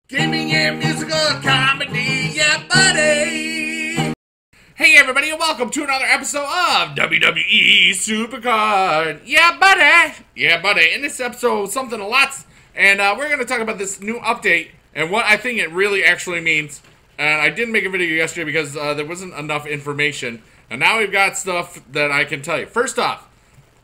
Gaming and musical comedy, yeah, buddy! Hey, everybody, and welcome to another episode of WWE Supercard. Yeah, buddy! Yeah, buddy. In this episode, something a lot, and we're going to talk about this new update and what I think it really actually means. And I didn't make a video yesterday because there wasn't enough information. And now we've got stuff that I can tell you. First off,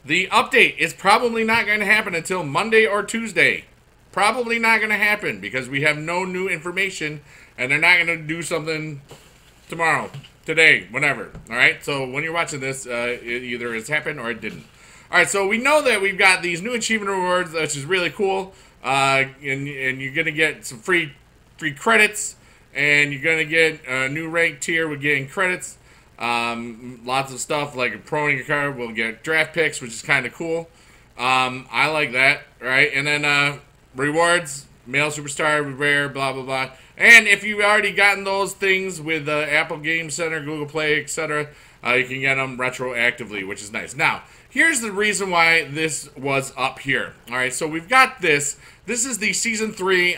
the update is probably not going to happen until Monday or Tuesday. Probably not going to happen because we have no new information and they're not going to do something tomorrow, today, whenever. Alright, so when you're watching this, it either has happened or it didn't. Alright, so we know that we've got these new achievement rewards, which is really cool. And you're going to get some free credits. And you're going to get a new rank tier with getting credits. Lots of stuff like a pro in your card will get draft picks, which is kind of cool. I like that, right? And then rewards, male superstar, rare, blah, blah, blah. And if you've already gotten those things with Apple Game Center, Google Play, etc., you can get them retroactively, which is nice. Now, here's the reason why this was up here. All right, so we've got this. This is the Season 3,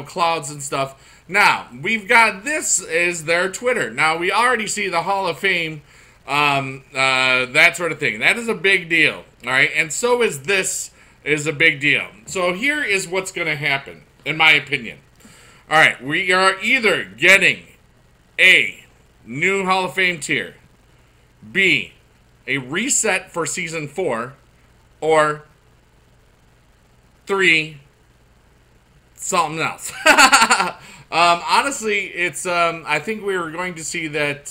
clouds and stuff. Now, we've got this is their Twitter. Now, we already see the Hall of Fame, that sort of thing. That is a big deal, all right? And so is this is a big deal. So here is what's going to happen, in my opinion. All right, we are either getting A, new Hall of Fame tier, B, a reset for Season 4, or 3, something else. Honestly, it's I think we are going to see that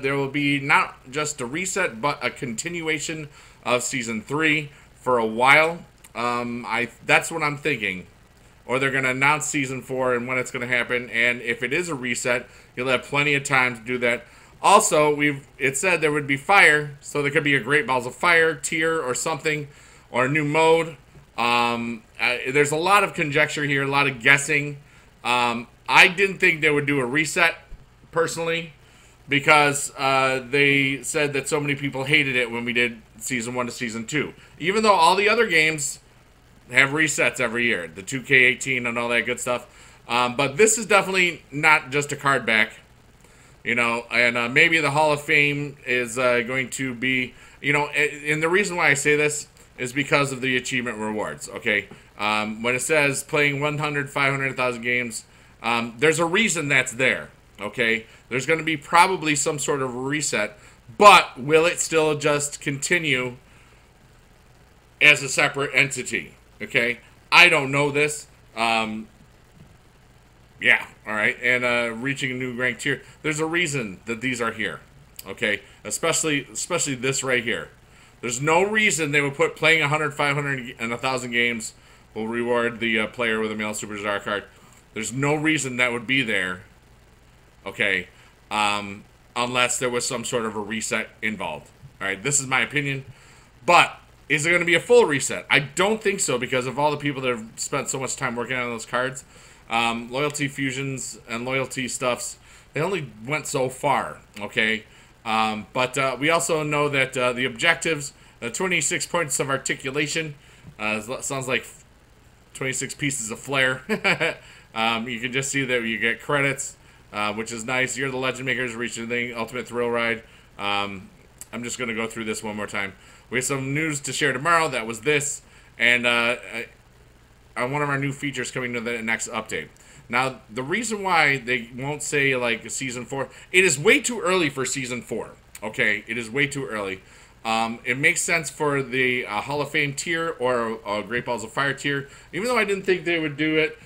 there will be not just a reset, but a continuation of Season 3 for a while. That's what I'm thinking. Or they're going to announce Season 4 and when it's going to happen. And if it is a reset, you'll have plenty of time to do that. Also, it said there would be fire, so there could be a Great Balls of Fire tier or something, or a new mode. There's a lot of conjecture here, a lot of guessing. I didn't think they would do a reset, personally, because they said that so many people hated it when we did Season 1 to Season 2. Even though all the other games have resets every year, the 2K18 and all that good stuff. But this is definitely not just a card back, and maybe the Hall of Fame is going to be, and the reason why I say this is because of the achievement rewards, okay? When it says playing 100, 500, 1,000 games, there's a reason that's there, okay? There's going to be probably some sort of reset, but will it still just continue as a separate entity, okay? I don't know this. Yeah, all right, and reaching a new rank tier. There's a reason that these are here, okay? Especially this right here. There's no reason they would put playing 100, 500, and 1,000 games will reward the player with a male superstar card. There's no reason that would be there, okay, unless there was some sort of a reset involved. All right, this is my opinion. But is it going to be a full reset? I don't think so because of all the people that have spent so much time working on those cards. Loyalty fusions and loyalty stuffs, they only went so far, okay? But we also know that the objectives, 26 points of articulation, sounds like 26 pieces of flair. You can just see that you get credits, which is nice. You're the Legend Makers, reach the thing, Ultimate Thrill Ride. I'm just going to go through this one more time. We have some news to share tomorrow. That was this. And one of our new features coming to the next update. Now, the reason why they won't say, like, Season 4, it is way too early for Season 4, okay? It is way too early. It makes sense for the Hall of Fame tier or Great Balls of Fire tier, even though I didn't think they would do it.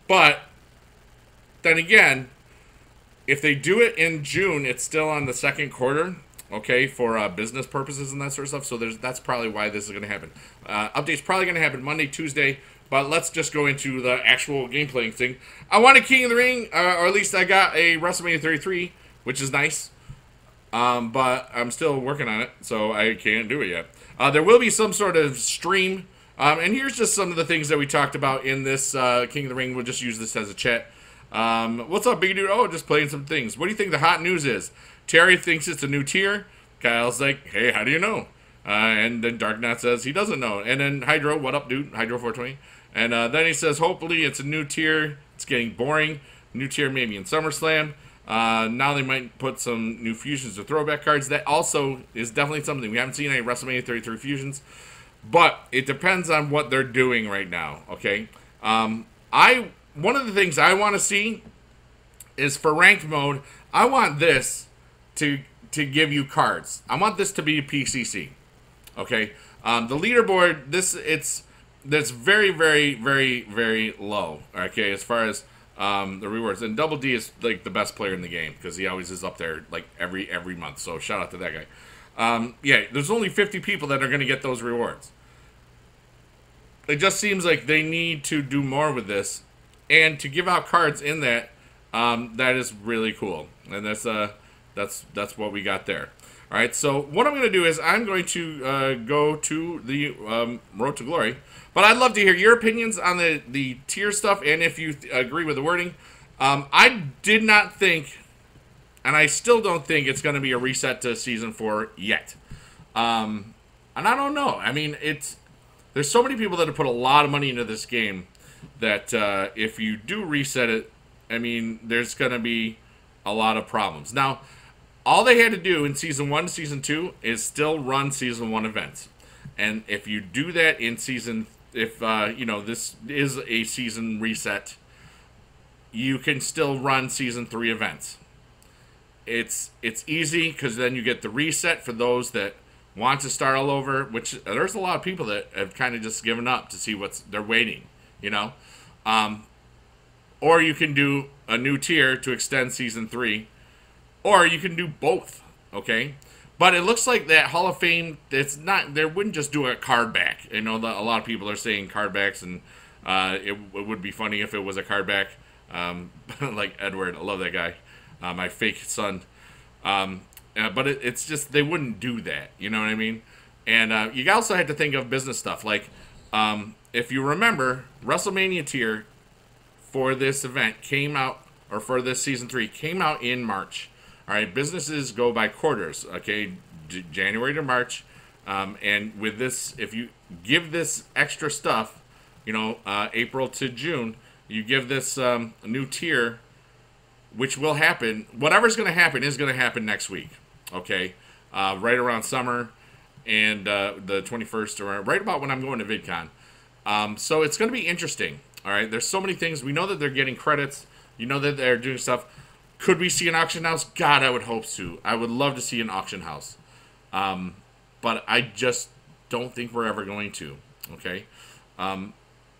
But then again, if they do it in June, it's still on the second quarter, okay, for business purposes and that sort of stuff. So that's probably why this is going to happen. Update's probably going to happen Monday, Tuesday. But let's just go into the actual gameplay thing. I wanted King of the Ring, or at least I got a WrestleMania 33, which is nice. But I'm still working on it, so I can't do it yet. There will be some sort of stream. And here's just some of the things that we talked about in this King of the Ring. We'll just use this as a chat. What's up, big dude? Oh, just playing some things. What do you think the hot news is? Terry thinks it's a new tier. Kyle's like, hey, how do you know? And then Dark Knight says he doesn't know. And then Hydro, what up, dude? Hydro 420. And then he says, hopefully it's a new tier It's getting boring. New tier maybe in SummerSlam. Now they might put some new fusions or throwback cards. That also is definitely something. We haven't seen any WrestleMania 33 fusions, but it depends on what they're doing right now. Okay, one of the things I want to see is for ranked mode. I want this to give you cards. I want this to be a PCC. Okay, the leaderboard. That's very, very, very, very low. Okay, as far as the rewards, and Double D is like the best player in the game because he always is up there like every month. So shout out to that guy. Yeah, there's only 50 people that are going to get those rewards. It just seems like they need to do more with this, and to give out cards in that. That is really cool, and that's what we got there. All right, so what I'm going to do is I'm going to go to the Road to Glory. But I'd love to hear your opinions on the tier stuff, and if you agree with the wording. I did not think, and I still don't think it's going to be a reset to Season 4 yet. And I don't know. I mean, there's so many people that have put a lot of money into this game that if you do reset it, I mean, there's going to be a lot of problems. Now, all they had to do in Season 1 to Season 2 is still run Season 1 events. And if you do that in Season, if, you know, this is a season reset, you can still run Season 3 events. It's easy because then you get the reset for those that want to start all over, which there's a lot of people that have kind of just given up to see they're waiting, you know. Or you can do a new tier to extend Season 3. Or you can do both, okay? But it looks like that Hall of Fame, it's not, they wouldn't just do a card back. You know, a lot of people are saying card backs, and it would be funny if it was a card back. Like Edward, I love that guy. My fake son. But it's just, they wouldn't do that, you know what I mean? And you also had to think of business stuff. Like, if you remember, WrestleMania tier for this event came out, or for this Season 3, came out in March. All right, businesses go by quarters, okay, January to March. And with this, if you give this extra stuff, you know, April to June, you give this new tier, which will happen. Whatever's going to happen is going to happen next week, okay? Right around summer and the 21st, or right about when I'm going to VidCon. So it's going to be interesting, all right? There's so many things. We know that they're getting credits. You know that they're doing stuff. Could we see an auction house? God, I would hope so. I would love to see an auction house. But I just don't think we're ever going to, okay?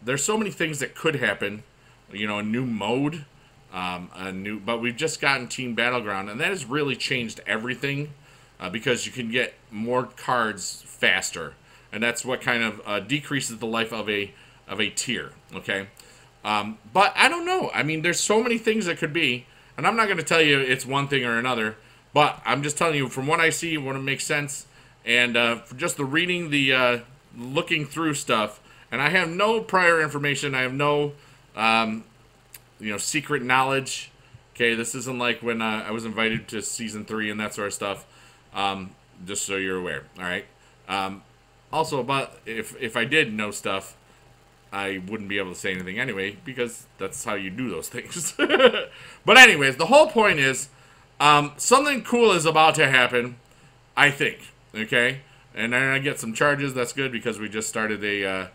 There's so many things that could happen. You know, a new mode, but we've just gotten Team Battleground, and that has really changed everything because you can get more cards faster, and that's what kind of decreases the life of a tier, okay? But I don't know. I mean, there's so many things that could be, and I'm not going to tell you it's one thing or another, but I'm just telling you from what I see, what it makes sense, and for just the reading, the looking through stuff, and I have no prior information. I have no, you know, secret knowledge. Okay, this isn't like when I was invited to Season 3 and that sort of stuff. Just so you're aware. All right. Also, but if I did know stuff, I wouldn't be able to say anything anyway, because that's how you do those things. But anyways, the whole point is, something cool is about to happen, I think, okay? And then I get some charges, that's good, because we just started a,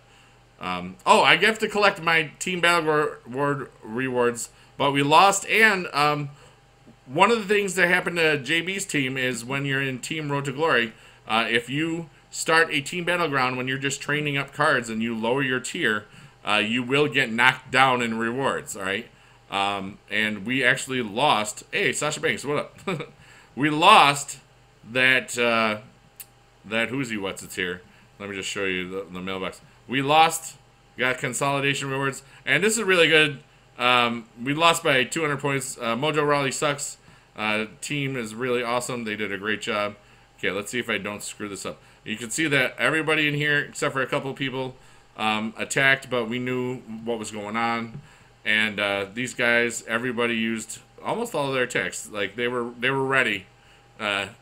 oh, I have to collect my Team Battleground rewards, but we lost, and, one of the things that happened to JB's team is when you're in Team Road to Glory, if you start a Team Battleground when you're just training up cards and you lower your tier, you will get knocked down in rewards, all right? And we actually lost. Hey, Sasha Banks, what up? We lost that, that who's what's it's here. Let me just show you the mailbox. We lost, got consolidation rewards, and this is really good. We lost by 200 points. Mojo Raleigh sucks. Team is really awesome. They did a great job. Okay, let's see if I don't screw this up. You can see that everybody in here, except for a couple of people, attacked, but we knew what was going on. And these guys, everybody used almost all of their attacks. Like they were ready,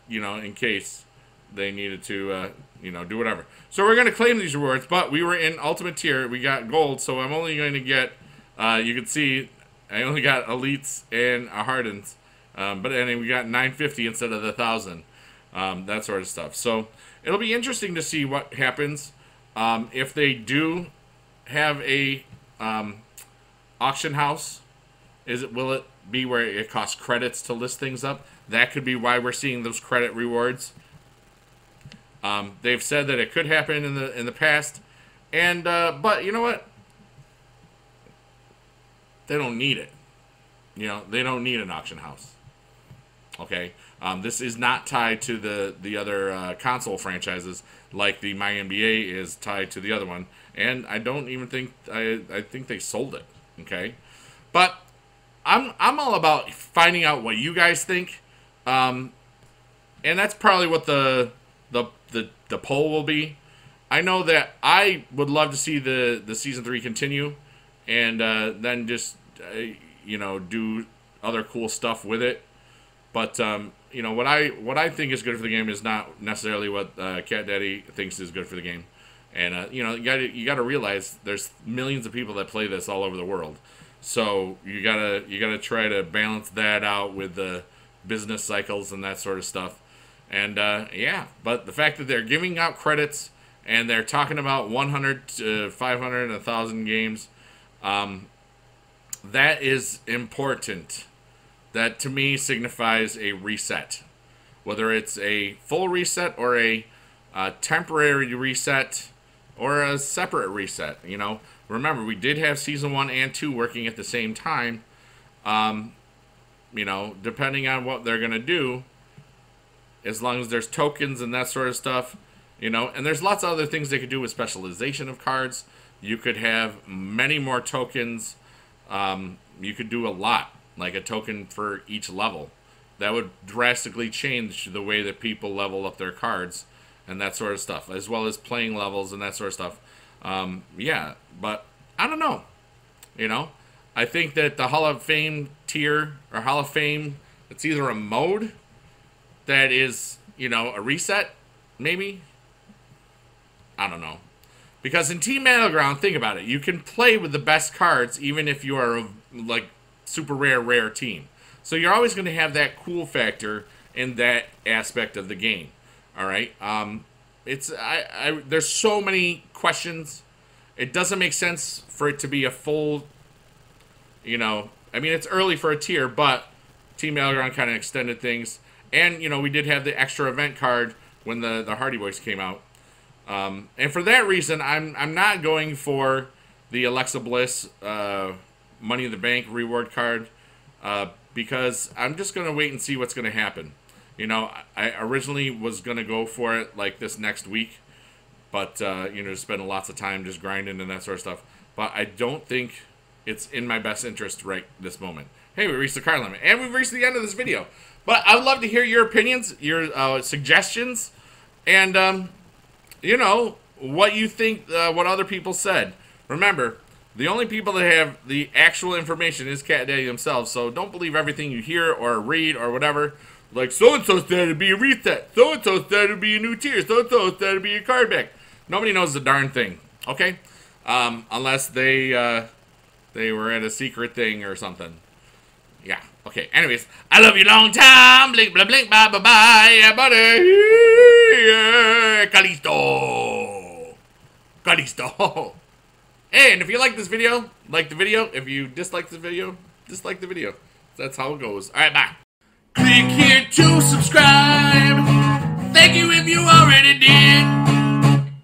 you know, in case they needed to, you know, do whatever. So we're going to claim these rewards, but we were in Ultimate Tier. We got gold, so I'm only going to get, you can see I only got elites and a hardens. But anyway, we got 950 instead of the 1,000. That sort of stuff. So it'll be interesting to see what happens. If they do have a auction house, will it be where it costs credits to list things up? That could be why we're seeing those credit rewards. They've said that it could happen in the past, and but you know what? They don't need it. You know, they don't need an auction house. Okay, this is not tied to the other console franchises like the My NBA is tied to the other one, and I don't even think I think they sold it. Okay, but I'm all about finding out what you guys think, and that's probably what the poll will be. I know that I would love to see the season 3 continue, and then just you know, do other cool stuff with it. But you know, what I think is good for the game is not necessarily what Cat Daddy thinks is good for the game. And you know, you gotta realize there's millions of people that play this all over the world. So you gotta try to balance that out with the business cycles and that sort of stuff. And yeah, but the fact that they're giving out credits and they're talking about 100 to 500 and 1,000 games, that is important. That to me signifies a reset, whether it's a full reset or a temporary reset or a separate reset. You know, remember we did have season 1 and 2 working at the same time. You know, depending on what they're gonna do, as long as there's tokens and that sort of stuff, you know, and there's lots of other things they could do with specialization of cards. You could have many more tokens. You could do a lot, like a token for each level. That would drastically change the way that people level up their cards and that sort of stuff, as well as playing levels and that sort of stuff. Yeah, but I don't know. You know, I think that the Hall of Fame tier, or Hall of Fame, it's either a mode that is, you know, a reset, maybe. I don't know. Because in Team Battleground, think about it, you can play with the best cards even if you are a, like, super rare team. So you're always going to have that cool factor in that aspect of the game. All right? There's so many questions. It doesn't make sense for it to be a full, you know, I mean, it's early for a tier, but Team Battleground kind of extended things. And, you know, we did have the extra event card when the Hardy Boys came out. And for that reason, I'm not going for the Alexa Bliss Money in the Bank reward card because I'm just going to wait and see what's going to happen. You know, I originally was going to go for it like this next week, but, you know, spend lots of time just grinding and that sort of stuff. But I don't think it's in my best interest right this moment. Hey, we reached the card limit, and we've reached the end of this video. But I would love to hear your opinions, your suggestions, and, you know, what you think, what other people said. Remember, the only people that have the actual information is Cat Daddy themselves, so don't believe everything you hear or read or whatever. Like, so-and-so said it'd be a reset, so-and-so said it'd be a new tier, so-and-so said it'd be a card back. Nobody knows the darn thing, okay? Unless they were at a secret thing or something. Yeah, okay, anyways, I love you long time, blink, blah, blink, bye, bye, bye, yeah, buddy, yeah, Kalisto, Kalisto. Hey, and if you like this video, like the video. If you dislike this video, dislike the video. That's how it goes. Alright, bye. Click here to subscribe. Thank you if you already did.